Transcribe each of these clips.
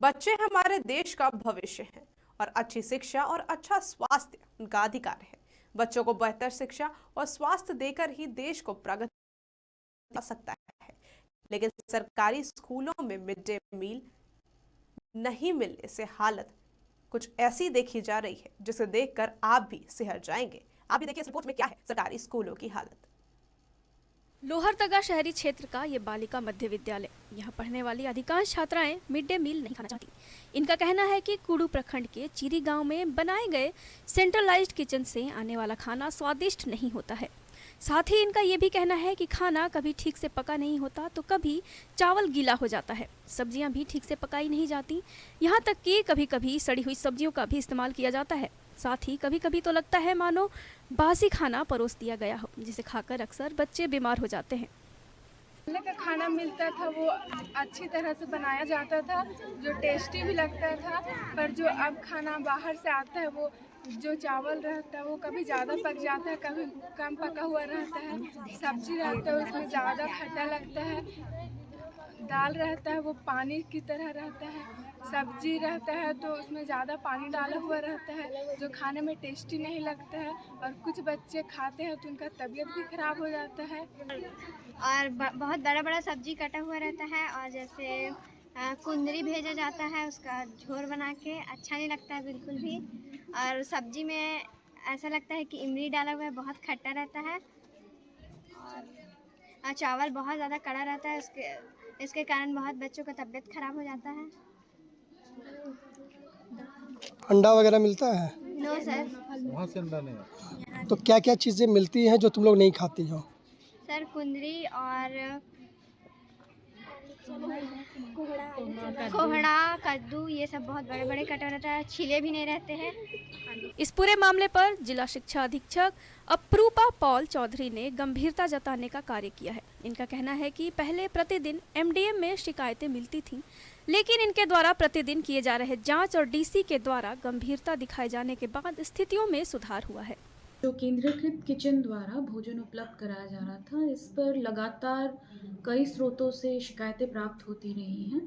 बच्चे हमारे देश का भविष्य हैं और अच्छी शिक्षा और अच्छा स्वास्थ्य उनका अधिकार है। बच्चों को बेहतर शिक्षा और स्वास्थ्य देकर ही देश को प्रगति कर सकता है। लेकिन सरकारी स्कूलों में मिड डे मील नहीं मिलने से हालत कुछ ऐसी देखी जा रही है जिसे देखकर आप भी सिहर जाएंगे। आप भी देखिए इस रिपोर्ट में क्या है सरकारी स्कूलों की हालत। लोहरदगा शहरी क्षेत्र का ये बालिका मध्य विद्यालय, यहाँ पढ़ने वाली अधिकांश छात्राएं मिड डे मील नहीं खाना चाहती। इनका कहना है कि कुड़ू प्रखंड के चीरी गांव में बनाए गए सेंट्रलाइज्ड किचन से आने वाला खाना स्वादिष्ट नहीं होता है। साथ ही इनका ये भी कहना है कि खाना कभी ठीक से पका नहीं होता तो कभी चावल गीला हो जाता है, सब्जियां भी ठीक से पकाई नहीं जाती, यहाँ तक कि कभी कभी सड़ी हुई सब्जियों का भी इस्तेमाल किया जाता है। साथ ही कभी कभी तो लगता है मानो बासी खाना परोस दिया गया हो, जिसे खाकर अक्सर बच्चे बीमार हो जाते हैं। पहले का खाना मिलता था वो अच्छी तरह से बनाया जाता था, जो टेस्टी भी लगता था। पर जो अब खाना बाहर से आता है वो जो चावल रहता है वो कभी ज़्यादा पक जाता है, कभी कम पका हुआ रहता है। सब्जी रहता है उसमें ज़्यादा खट्टा लगता है, दाल रहता है वो पानी की तरह रहता है, सब्जी रहता है तो उसमें ज़्यादा पानी डाला हुआ रहता है, जो खाने में टेस्टी नहीं लगता है। और कुछ बच्चे खाते हैं तो उनका तबीयत भी खराब हो जाता है। और बहुत बड़ा बड़ा सब्जी कटा हुआ रहता है, और जैसे कुंदरी भेजा जाता है उसका झोर बना के, अच्छा नहीं लगता है बिल्कुल भी। और सब्जी में ऐसा लगता है कि इमली डाला हुआ है, बहुत खट्टा रहता है। और चावल बहुत ज़्यादा कड़ा रहता है, इसके कारण बहुत बच्चों का तबीयत खराब हो जाता है। अंडा वगैरह मिलता है? No sir. वहाँ से अंडा नहीं। तो क्या क्या चीज़ें मिलती हैं जो तुम लोग नहीं खाती हो? सर कुंदरी और कोहड़ा, कद्दू, ये सब बहुत बड़े बड़े कटा रहता है, छिले भी नहीं रहते हैं। इस पूरे मामले पर जिला शिक्षा अधीक्षक अप्रूपा पॉल चौधरी ने गंभीरता जताने का कार्य किया है। इनका कहना है कि पहले प्रतिदिन एमडीएम में शिकायतें मिलती थीं, लेकिन इनके द्वारा प्रतिदिन किए जा रहे जांच और डीसी के द्वारा गंभीरता दिखाए जाने के बाद स्थितियों में सुधार हुआ है। जो केंद्रीकृत किचन द्वारा भोजन उपलब्ध कराया जा रहा था, इस पर लगातार कई स्रोतों से शिकायतें प्राप्त होती रही हैं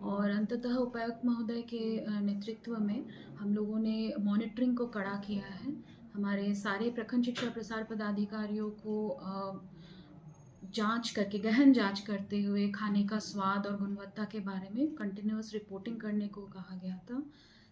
और अंततः उपायुक्त महोदय के नेतृत्व में हम लोगों ने मॉनिटरिंग को कड़ा किया है। हमारे सारे प्रखंड शिक्षा प्रसार पदाधिकारियों को जांच करके, गहन जांच करते हुए खाने का स्वाद और गुणवत्ता के बारे में कंटिन्यूअस रिपोर्टिंग करने को कहा गया था।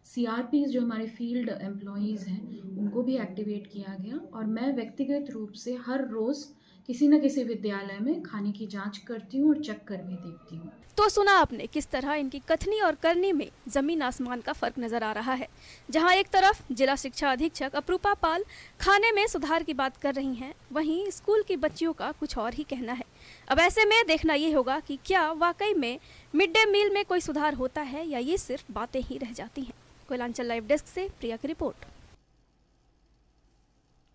सीआरपीज़ जो हमारे फील्ड एम्प्लॉयज़ हैं उनको भी एक्टिवेट किया गया, और मैं व्यक्तिगत रूप से हर रोज़ किसी न किसी विद्यालय में खाने की जांच करती हूँ और चेक कर भी देखती हूँ। तो सुना आपने किस तरह इनकी कथनी और करनी में जमीन आसमान का फर्क नजर आ रहा है। जहां एक तरफ जिला शिक्षा अधीक्षक अप्रूपा पाल खाने में सुधार की बात कर रही हैं, वहीं स्कूल की बच्चियों का कुछ और ही कहना है। अब ऐसे में देखना ये होगा कि क्या वाकई में मिड डे मील में कोई सुधार होता है या ये सिर्फ बातें ही रह जाती हैं। कोयलांचल लाइव डेस्क से प्रिया की रिपोर्ट।